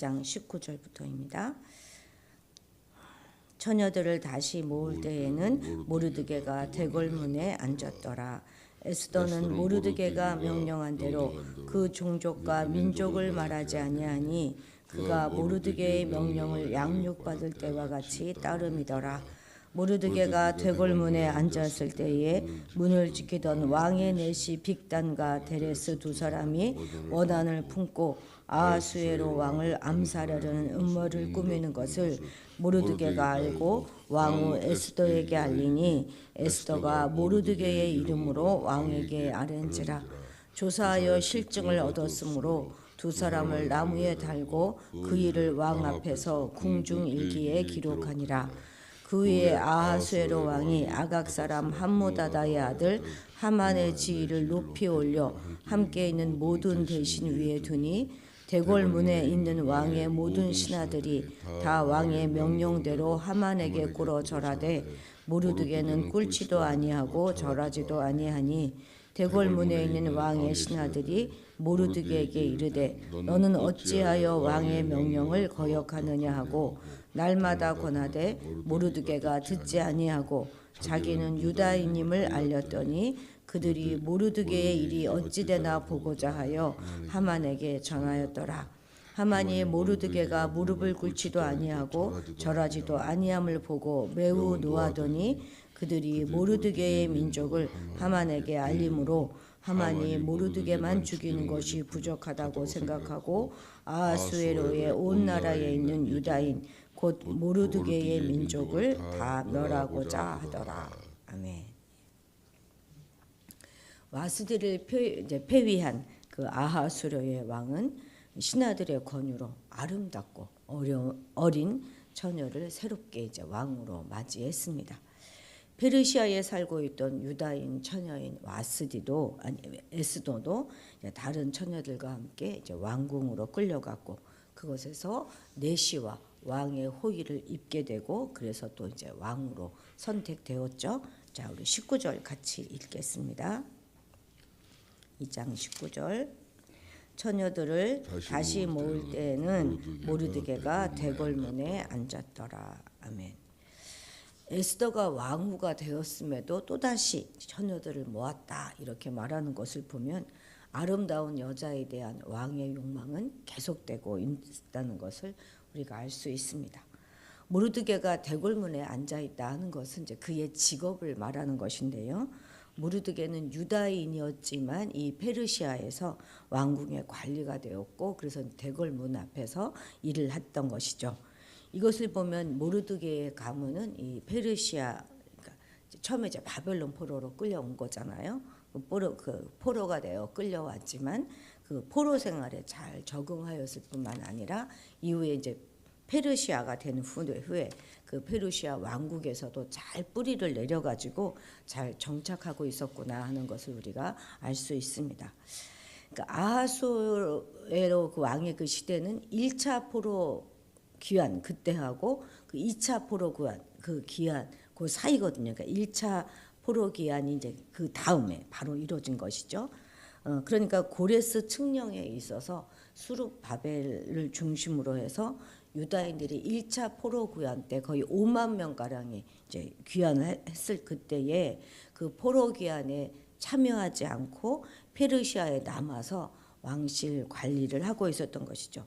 장 19절부터입니다. 처녀들을 다시 모을 때에는 모르드게가 대궐문에 앉았더라. 에스더는 모르드게가 명령한 대로 그 종족과 민족을 말하지 아니하니 그가 모르드게의 명령을 양육받을 때와 같이 따름이더라. 모르드게가 대궐문에 앉았을 때에 문을 지키던 왕의 내시 빅단과 데레스 두 사람이 원한을 품고 아하수에로 왕을 암살하려는 음모를 꾸미는 것을 모르드게가 알고 왕후 에스더에게 알리니 에스더가 모르드게의 이름으로 왕에게 아뢰은지라. 조사하여 실증을 얻었으므로 두 사람을 나무에 달고 그 일을 왕 앞에서 궁중일기에 기록하니라. 그 위에 아하수에로 왕이 아각 사람 함무다다의 아들 하만의 지위를 높이 올려 함께 있는 모든 대신 위에 두니 대궐문에 있는 왕의 모든 신하들이 다 왕의 명령대로 하만에게 꿇어 절하되 모르드게는 꿇지도 아니하고 절하지도 아니하니 대궐문에 있는 왕의 신하들이 모르드게에게 이르되 너는 어찌하여 왕의 명령을 거역하느냐 하고 날마다 권하되 모르드게가 듣지 아니하고 자기는 유다인임을 알렸더니 그들이 모르드게의 일이 어찌되나 보고자 하여 하만에게 전하였더라. 하만이 모르드게가 무릎을 꿇지도 아니하고 절하지도 아니함을 보고 매우 노하더니 그들이 모르드게의 민족을 하만에게 알림으로 하만이 모르드게만 죽이는 것이 부족하다고 생각하고 아하수에로의 온 나라에 있는 유다인 곧 모르드게의 민족을 다 멸하고자 하더라. 아멘. 와스디를 폐위한 그 아하수에로의 왕은 신하들의 권유로 아름답고 어린 처녀를 새롭게 이제 왕으로 맞이했습니다. 페르시아에 살고 있던 유다인 처녀인 와스디도 에스도도 다른 처녀들과 함께 이제 왕궁으로 끌려갔고 그곳에서 내시와 왕의 호의를 입게 되고 그래서 또 이제 왕으로 선택되었죠. 자, 우리 19절 같이 읽겠습니다. 2장 19절. 처녀들을 다시 모을 때에는 모르드게가 대궐문에 앉았더라. 아멘. 에스더가 왕후가 되었음에도 또다시 처녀들을 모았다 이렇게 말하는 것을 보면 아름다운 여자에 대한 왕의 욕망은 계속되고 있다는 것을 우리가 알 수 있습니다. 모르드게가 대궐문에 앉아있다 하는 것은 이제 그의 직업을 말하는 것인데요. 모르드게는 유다인이었지만 이 페르시아에서 왕궁의 관리가 되었고 그래서 대궐문 앞에서 일을 했던 것이죠. 이것을 보면 모르드게의 가문은 이 페르시아 그러니까 처음에 이제 바벨론 포로로 끌려온 거잖아요. 그 포로가 되어 끌려왔지만 그 포로 생활에 잘 적응하였을 뿐만 아니라 이후에 이제 페르시아가 된 후에 그 페르시아 왕국에서도 잘 뿌리를 내려가지고 잘 정착하고 있었구나 하는 것을 우리가 알 수 있습니다. 그러니까 아하수에로 그 왕의 그 시대는 1차 포로 귀환 그때하고 그 2차 포로 귀환 그 기한 그 사이거든요. 그러니까 1차 포로 기한이 이제 그 다음에 바로 이루어진 것이죠. 그러니까 고레스 칙령에 있어서 수룹 바벨을 중심으로 해서 유다인들이 1차 포로 귀환 때 거의 5만 명 가량이 이제 귀환을 했을 그때에 그 포로 귀환에 참여하지 않고 페르시아에 남아서 왕실 관리를 하고 있었던 것이죠.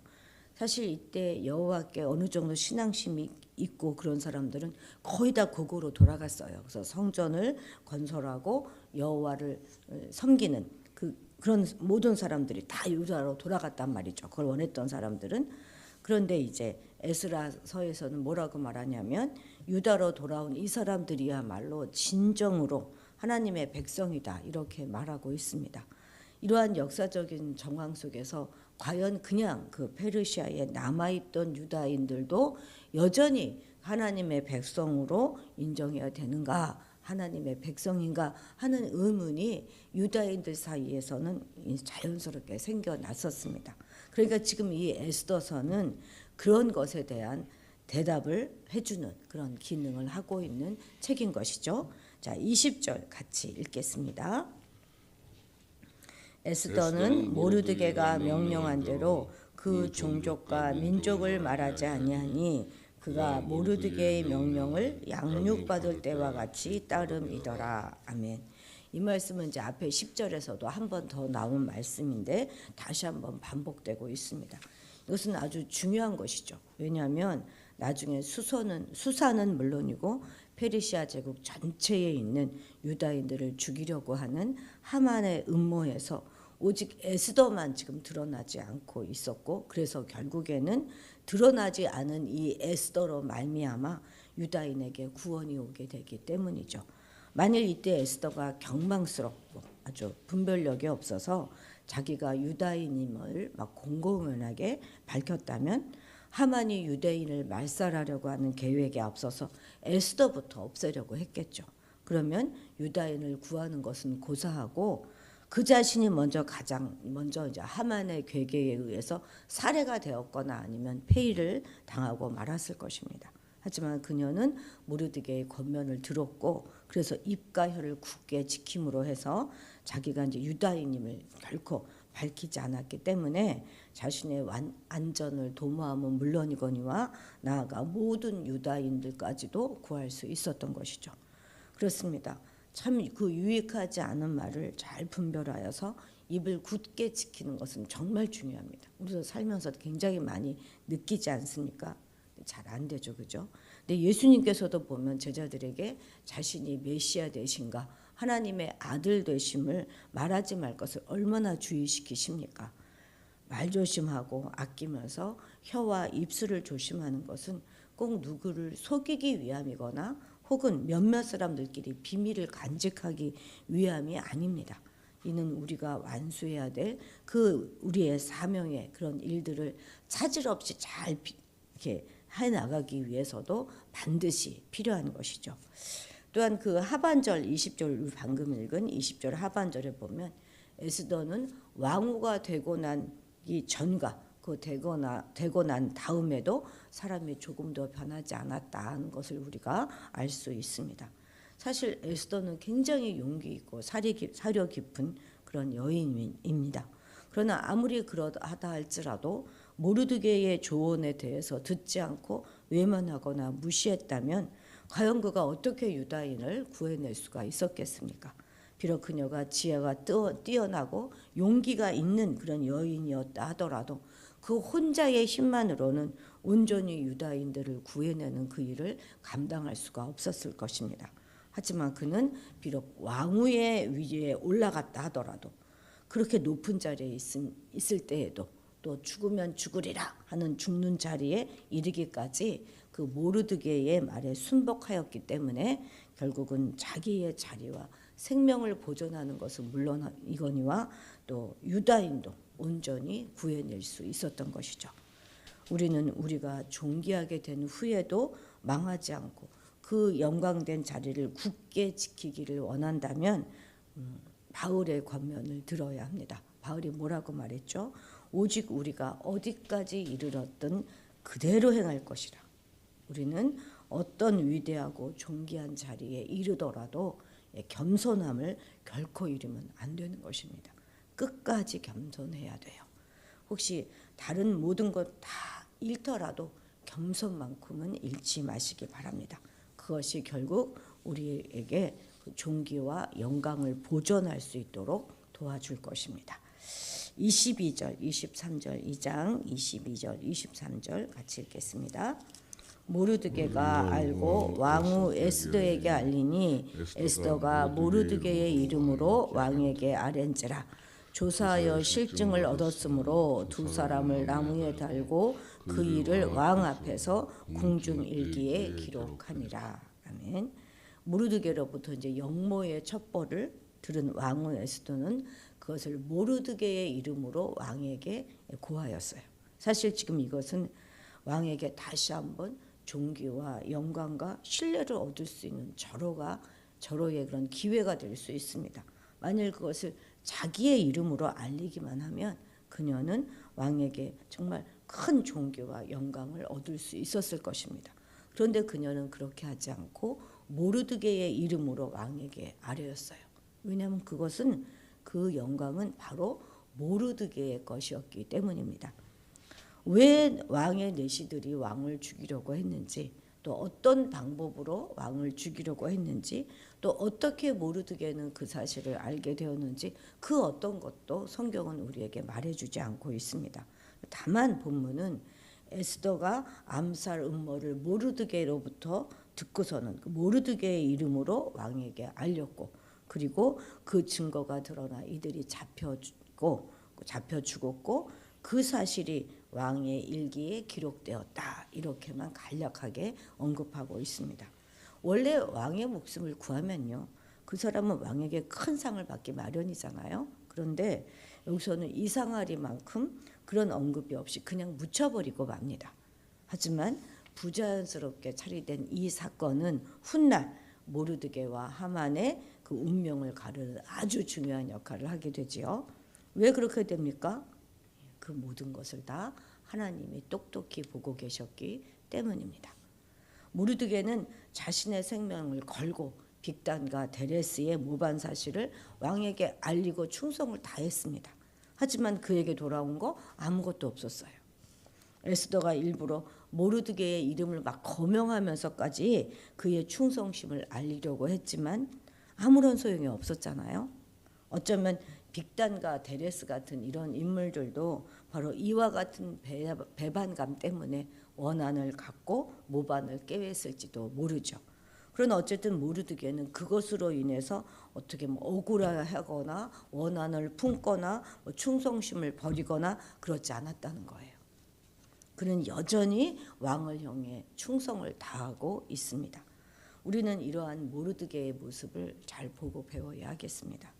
사실 이때 여호와께 어느 정도 신앙심이 있고 그런 사람들은 거의 다 고국으로 돌아갔어요. 그래서 성전을 건설하고 여호와를 섬기는 그런 모든 사람들이 다 유다로 돌아갔단 말이죠. 그걸 원했던 사람들은. 그런데 이제 에스라서에서는 뭐라고 말하냐면 유다로 돌아온 이 사람들이야말로 진정으로 하나님의 백성이다 이렇게 말하고 있습니다. 이러한 역사적인 정황 속에서 과연 그냥 그 페르시아에 남아있던 유다인들도 여전히 하나님의 백성으로 인정해야 되는가, 하나님의 백성인가 하는 의문이 유다인들 사이에서는 자연스럽게 생겨났었습니다. 그러니까 지금 이 에스더서는 그런 것에 대한 대답을 해주는 그런 기능을 하고 있는 책인 것이죠. 자, 20절 같이 읽겠습니다. 에스더는 모르드게가 명령한 대로 그 종족과 민족을 말하지 아니하니 그가 모르드게의 명령을 양육받을 때와 같이 따름이더라. 아멘. 이 말씀은 이제 앞에 10절에서도 한 번 더 나온 말씀인데 다시 한번 반복되고 있습니다. 이것은 아주 중요한 것이죠. 왜냐하면 나중에 수사는 물론이고 페르시아 제국 전체에 있는 유다인들을 죽이려고 하는 하만의 음모에서 오직 에스더만 지금 드러나지 않고 있었고, 그래서 결국에는 드러나지 않은 이 에스더로 말미암아 유다인에게 구원이 오게 되기 때문이죠. 만일 이때 에스더가 경망스럽고 아주 분별력이 없어서 자기가 유다인임을 막 공공연하게 밝혔다면 하만이 유대인을 말살하려고 하는 계획에 앞서서 에스더부터 없애려고 했겠죠. 그러면 유다인을 구하는 것은 고사하고 그 자신이 가장 먼저 이제 하만의 괴계에 의해서 살해가 되었거나 아니면 폐위를 당하고 말았을 것입니다. 하지만 그녀는 모르드게의 권면을 들었고, 그래서 입과 혀를 굳게 지킴으로 해서 자기가 이제 유다인임을 결코 밝히지 않았기 때문에 자신의 안전을 도모함은 물론이거니와 나아가 모든 유다인들까지도 구할 수 있었던 것이죠. 그렇습니다. 참 그 유익하지 않은 말을 잘 분별하여서 입을 굳게 지키는 것은 정말 중요합니다. 우리도 살면서 굉장히 많이 느끼지 않습니까? 잘 안 되죠, 그죠? 근데 예수님께서도 보면 제자들에게 자신이 메시아 되신가, 하나님의 아들 되심을 말하지 말 것을 얼마나 주의시키십니까? 말 조심하고 아끼면서 혀와 입술을 조심하는 것은 꼭 누구를 속이기 위함이거나 혹은 몇몇 사람들끼리 비밀을 간직하기 위함이 아닙니다. 이는 우리가 완수해야 될 그 우리의 사명의 그런 일들을 차질 없이 잘 이렇게 해 나가기 위해서도 반드시 필요한 것이죠. 또한 그 하반절 20절 방금 읽은 20절 하반절에 보면 에스더는 왕후가 되고 난 이 전과 그 되고 난 다음에도 사람이 조금 더 변하지 않았다는 것을 우리가 알 수 있습니다. 사실 에스더는 굉장히 용기 있고 사려 깊은 그런 여인입니다. 그러나 아무리 그러하다 할지라도 모르드게의 조언에 대해서 듣지 않고 외면하거나 무시했다면 과연 그가 어떻게 유다인을 구해낼 수가 있었겠습니까? 비록 그녀가 지혜가 뛰어나고 용기가 있는 그런 여인이었다 하더라도 그 혼자의 힘만으로는 온전히 유다인들을 구해내는 그 일을 감당할 수가 없었을 것입니다. 하지만 그는 비록 왕후의 위에 올라갔다 하더라도 그렇게 높은 자리에 있을 때에도 또 죽으면 죽으리라 하는 죽는 자리에 이르기까지 그 모르드게의 말에 순복하였기 때문에 결국은 자기의 자리와 생명을 보존하는 것은 물론이거니와 또 유다인도 온전히 구해낼 수 있었던 것이죠. 우리는 우리가 존귀하게 된 후에도 망하지 않고 그 영광된 자리를 굳게 지키기를 원한다면 바울의 권면을 들어야 합니다. 바울이 뭐라고 말했죠? 오직 우리가 어디까지 이르렀든 그대로 행할 것이라. 우리는 어떤 위대하고 존귀한 자리에 이르더라도 겸손함을 결코 잃으면 안 되는 것입니다. 끝까지 겸손해야 돼요. 혹시 다른 모든 것 다 잃더라도 겸손만큼은 잃지 마시기 바랍니다. 그것이 결국 우리에게 존귀와 영광을 보존할 수 있도록 도와줄 것입니다. 22절, 23절, 2장 22절, 23절 같이 읽겠습니다. 모르드게가 알고 왕후 에스더에게 알리니 에스더가 모르드게의 이름으로 왕에게 아랜지라. 조사하여 실증을 얻었으므로 두 사람을 나무에 달고 그 일을 왕 앞에서 궁중일기에 기록하니라. 아멘. 모르드게로부터 이제 영모의 첩보를 들은 왕후 에스더는 그것을 모르드게의 이름으로 왕에게 고하였어요. 사실 지금 이것은 왕에게 다시 한번 존귀와 영광과 신뢰를 얻을 수 있는 절호의 그런 기회가 될 수 있습니다. 만일 그것을 자기의 이름으로 알리기만 하면 그녀는 왕에게 정말 큰 존귀와 영광을 얻을 수 있었을 것입니다. 그런데 그녀는 그렇게 하지 않고 모르드게의 이름으로 왕에게 아뢰었어요. 왜냐하면 그것은 그 영광은 바로 모르드게의 것이었기 때문입니다. 왜 왕의 내시들이 왕을 죽이려고 했는지, 또 어떤 방법으로 왕을 죽이려고 했는지, 또 어떻게 모르드게는 그 사실을 알게 되었는지, 그 어떤 것도 성경은 우리에게 말해주지 않고 있습니다. 다만 본문은 에스더가 암살 음모를 모르드게로부터 듣고서는 그 모르드게의 이름으로 왕에게 알렸고, 그리고 그 증거가 드러나 이들이 잡혀 죽었고, 그 사실이 왕의 일기에 기록되었다, 이렇게만 간략하게 언급하고 있습니다. 원래 왕의 목숨을 구하면요, 그 사람은 왕에게 큰 상을 받기 마련이잖아요. 그런데 여기서는 이상하리만큼 그런 언급이 없이 그냥 묻혀버리고 맙니다. 하지만 부자연스럽게 처리된 이 사건은 훗날 모르드게와 하만의 그 운명을 가르는 아주 중요한 역할을 하게 되지요. 왜 그렇게 됩니까? 그 모든 것을 다 하나님이 똑똑히 보고 계셨기 때문입니다. 모르드게는 자신의 생명을 걸고 빅단과 데레스의 모반 사실을 왕에게 알리고 충성을 다했습니다. 하지만 그에게 돌아온 거 아무것도 없었어요. 에스더가 일부러 모르드게의 이름을 막 거명하면서까지 그의 충성심을 알리려고 했지만 아무런 소용이 없었잖아요. 어쩌면 빅단과 데레스 같은 이런 인물들도 바로 이와 같은 배반감 때문에 원한을 갖고 모반을 꾀했을지도 모르죠. 그러나 어쨌든 모르드게는 그것으로 인해서 어떻게 억울해하거나 원한을 품거나 충성심을 버리거나 그렇지 않았다는 거예요. 그는 여전히 왕을 향해 충성을 다하고 있습니다. 우리는 이러한 모르드게의 모습을 잘 보고 배워야 하겠습니다.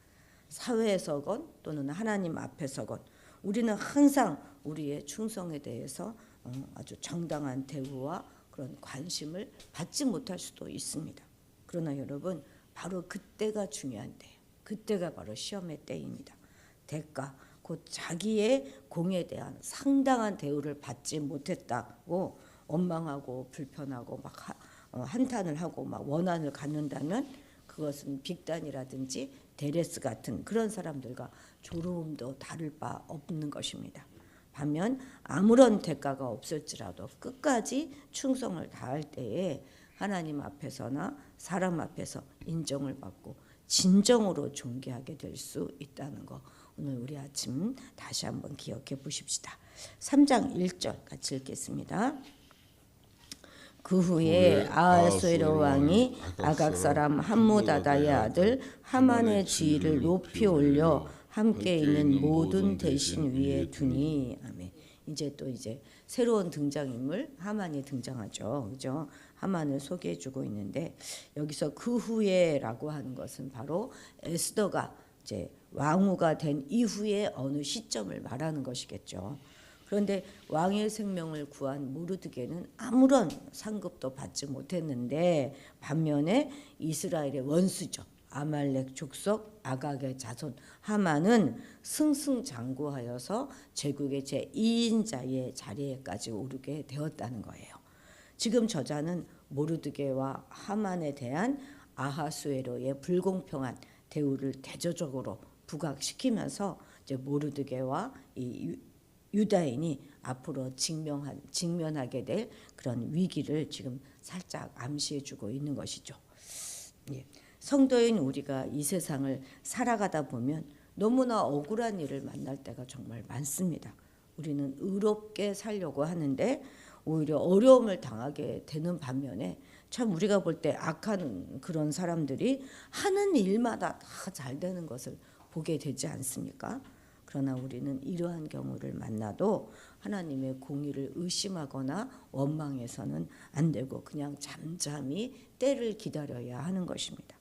사회에서건 또는 하나님 앞에서건 우리는 항상 우리의 충성에 대해서 아주 정당한 대우와 그런 관심을 받지 못할 수도 있습니다. 그러나 여러분, 바로 그때가 중요한 때예요. 그때가 바로 시험의 때입니다. 대가, 곧 자기의 공에 대한 상당한 대우를 받지 못했다고 원망하고 불편하고 막 한탄을 하고 막 원한을 갖는다면 그것은 빅단이라든지 데레스 같은 그런 사람들과 조금도 다를 바 없는 것입니다. 반면 아무런 대가가 없을지라도 끝까지 충성을 다할 때에 하나님 앞에서나 사람 앞에서 인정을 받고 진정으로 존귀하게 될 수 있다는 거, 오늘 우리 아침 다시 한번 기억해 보십시다. 3장 1절 같이 읽겠습니다. 그 후에 아하수에로 왕이 아각 사람 함무다다의 아들 하만의 지위를 높이 올려 함께 있는 모든 대신 위에 두니. 아멘. 이제 새로운 등장인물 하만이 등장하죠. 그죠? 하만을 소개해주고 있는데 여기서 그 후에라고 하는 것은 바로 에스더가 이제 왕후가 된 이후의 어느 시점을 말하는 것이겠죠. 그런데 왕의 생명을 구한 모르드게는 아무런 상급도 받지 못했는데 반면에 이스라엘의 원수죠. 아말렉 족속 아각의 자손 하만은 승승장구하여서 제국의 제2인자의 자리에까지 오르게 되었다는 거예요. 지금 저자는 모르드게와 하만에 대한 아하수에로의 불공평한 대우를 대조적으로 부각시키면서 이제 모르드게와 이 유다인이 앞으로 직면하게 될 그런 위기를 지금 살짝 암시해주고 있는 것이죠. 예. 성도인 우리가 이 세상을 살아가다 보면 너무나 억울한 일을 만날 때가 정말 많습니다. 우리는 의롭게 살려고 하는데 오히려 어려움을 당하게 되는 반면에 참 우리가 볼 때 악한 그런 사람들이 하는 일마다 다 잘 되는 것을 보게 되지 않습니까? 그러나 우리는 이러한 경우를 만나도 하나님의 공의를 의심하거나 원망해서는 안 되고 그냥 잠잠히 때를 기다려야 하는 것입니다.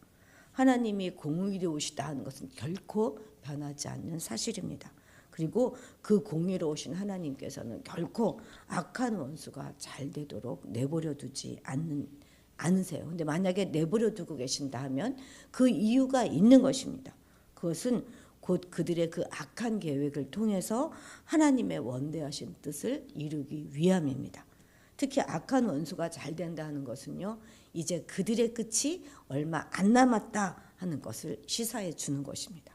하나님이 공의로우시다 하는 것은 결코 변하지 않는 사실입니다. 그리고 그 공의로우신 하나님께서는 결코 악한 원수가 잘 되도록 내버려 두지 않으세요. 근데 만약에 내버려 두고 계신다 하면 그 이유가 있는 것입니다. 그것은 곧 그들의 그 악한 계획을 통해서 하나님의 원대하신 뜻을 이루기 위함입니다. 특히 악한 원수가 잘 된다 하는 것은요, 이제 그들의 끝이 얼마 안 남았다 하는 것을 시사해 주는 것입니다.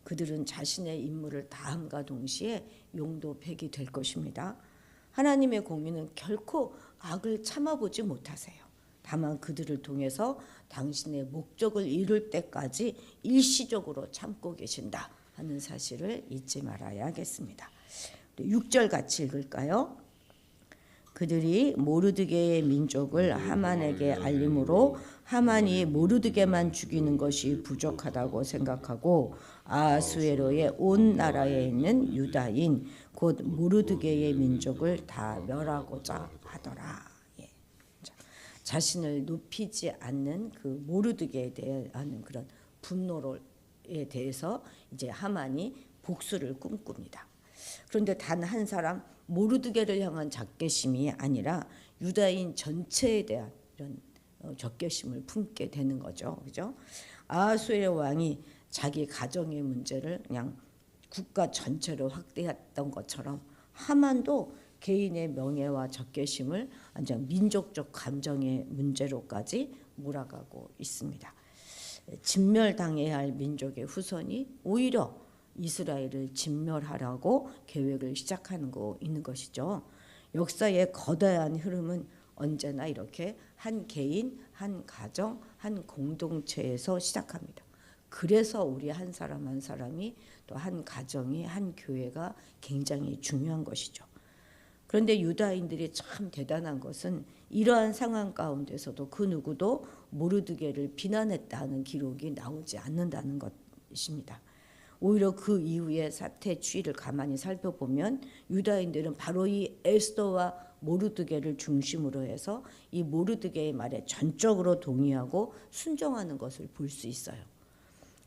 그들은 자신의 임무를 다함과 동시에 용도백이 될 것입니다. 하나님의 공의는 결코 악을 참아보지 못하세요. 다만 그들을 통해서 당신의 목적을 이룰 때까지 일시적으로 참고 계신다 하는 사실을 잊지 말아야겠습니다. 6절 같이 읽을까요? 그들이 모르드게의 민족을 하만에게 알림으로 하만이 모르드게만 죽이는 것이 부족하다고 생각하고 아하수에로의 온 나라에 있는 유다인 곧 모르드게의 민족을 다 멸하고자 하더라. 자신을 높이지 않는 그 모르드게에 대한 그런 분노에 대해서 이제 하만이 복수를 꿈꿉니다. 그런데 단 한 사람 모르드게를 향한 적개심이 아니라 유다인 전체에 대한 이런 적개심을 품게 되는 거죠. 그죠? 아하수의 왕이 자기 가정의 문제를 그냥 국가 전체로 확대했던 것처럼 하만도 개인의 명예와 적개심을 완전 민족적 감정의 문제로까지 몰아가고 있습니다. 진멸당해야 할 민족의 후손이 오히려 이스라엘을 진멸하라고 계획을 시작하는 거 있는 것이죠. 역사의 거대한 흐름은 언제나 이렇게 한 개인, 한 가정, 한 공동체에서 시작합니다. 그래서 우리 한 사람 한 사람이 또 한 가정이 한 교회가 굉장히 중요한 것이죠. 그런데 유다인들이 참 대단한 것은 이러한 상황 가운데서도 그 누구도 모르드게를 비난했다는 기록이 나오지 않는다는 것입니다. 오히려 그 이후의 사태 추이를 가만히 살펴보면 유다인들은 바로 이 에스더와 모르드게를 중심으로 해서 이 모르드게의 말에 전적으로 동의하고 순종하는 것을 볼 수 있어요.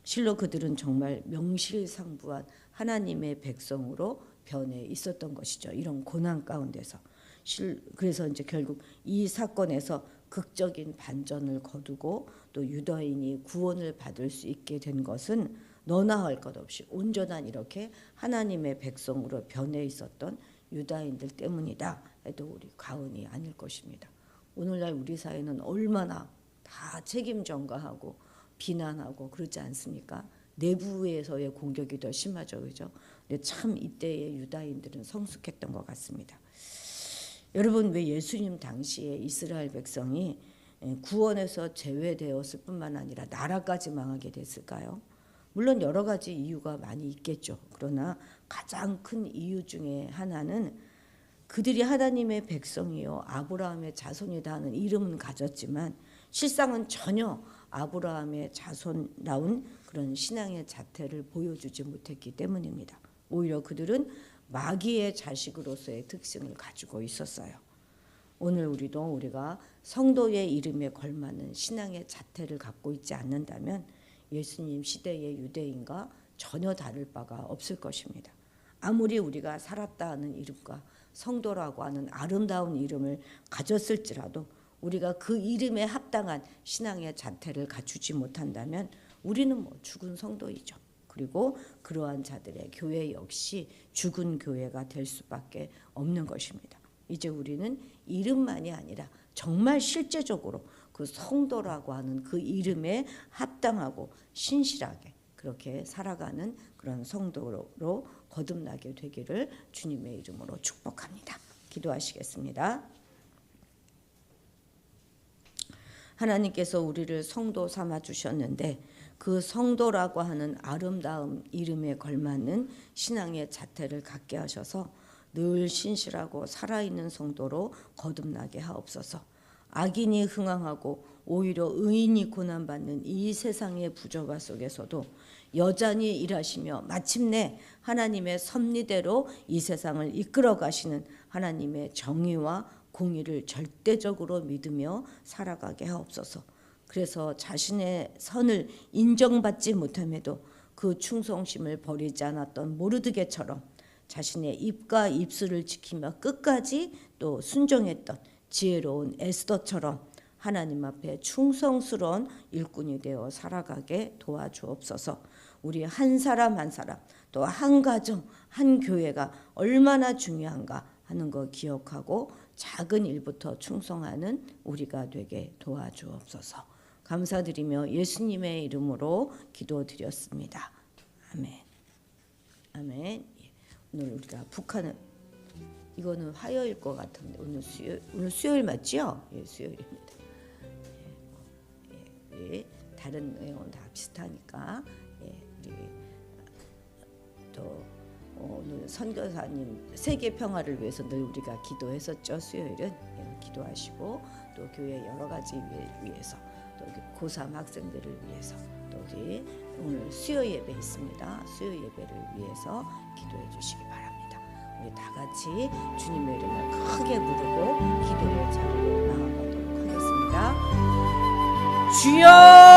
실로 그들은 정말 명실상부한 하나님의 백성으로 변해 있었던 것이죠. 이런 고난 가운데서. 그래서 이제 결국 이 사건에서 극적인 반전을 거두고 또 유다인이 구원을 받을 수 있게 된 것은 너나 할 것 없이 온전한 이렇게 하나님의 백성으로 변해 있었던 유다인들 때문이다 해도 우리 과언이 아닐 것입니다. 오늘날 우리 사회는 얼마나 다 책임 전가하고 비난하고 그러지 않습니까? 내부에서의 공격이 더 심하죠, 그죠? 근데 참 이때의 유다인들은 성숙했던 것 같습니다. 여러분, 왜 예수님 당시에 이스라엘 백성이 구원에서 제외되었을 뿐만 아니라 나라까지 망하게 됐을까요? 물론 여러 가지 이유가 많이 있겠죠. 그러나 가장 큰 이유 중에 하나는 그들이 하나님의 백성이요 아브라함의 자손이다 하는 이름은 가졌지만 실상은 전혀 아브라함의 자손다운 그런 신앙의 자태를 보여주지 못했기 때문입니다. 오히려 그들은 마귀의 자식으로서의 특징을 가지고 있었어요. 오늘 우리가 성도의 이름에 걸맞는 신앙의 자태를 갖고 있지 않는다면 예수님 시대의 유대인과 전혀 다를 바가 없을 것입니다. 아무리 우리가 살았다 하는 이름과 성도라고 하는 아름다운 이름을 가졌을지라도 우리가 그 이름에 합당한 신앙의 자태를 갖추지 못한다면 우리는 죽은 성도이죠. 그리고 그러한 자들의 교회 역시 죽은 교회가 될 수밖에 없는 것입니다. 이제 우리는 이름만이 아니라 정말 실제적으로 그 성도라고 하는 그 이름에 합당하고 신실하게 그렇게 살아가는 그런 성도로 거듭나게 되기를 주님의 이름으로 축복합니다. 기도하시겠습니다. 하나님께서 우리를 성도 삼아 주셨는데 그 성도라고 하는 아름다운 이름에 걸맞는 신앙의 자태를 갖게 하셔서 늘 신실하고 살아있는 성도로 거듭나게 하옵소서. 악인이 흥황하고 오히려 의인이 고난받는 이 세상의 부조화 속에서도 여전히 일하시며 마침내 하나님의 섭리대로 이 세상을 이끌어 가시는 하나님의 정의와 공의를 절대적으로 믿으며 살아가게 하옵소서. 그래서 자신의 선을 인정받지 못함에도 그 충성심을 버리지 않았던 모르드게처럼 자신의 입과 입술을 지키며 끝까지 또 순종했던 지혜로운 에스더처럼 하나님 앞에 충성스러운 일꾼이 되어 살아가게 도와주옵소서. 우리 한 사람 한 사람 또 한 가정 한 교회가 얼마나 중요한가 하는 거 기억하고 작은 일부터 충성하는 우리가 되게 도와주옵소서. 감사드리며 예수님의 이름으로 기도드렸습니다. 아멘. 아멘. 오늘 우리가 북한을 이거는 화요일 것 같은데 오늘 수요일 맞죠? 예, 수요일입니다. 우리 다른 내용은 다 비슷하니까 우리 또 오늘 선교사님 세계 평화를 위해서 늘 우리가 기도했었죠. 수요일은 기도하시고 또 교회 여러 가지 위해서 또 고3 학생들을 위해서 또 우리 오늘 수요 예배 있습니다. 수요 예배를 위해서 기도해 주시기 바랍니다. 우리 다 같이 주님의 이름을 크게 부르고 기도의 자리로 나아가도록 하겠습니다. 주여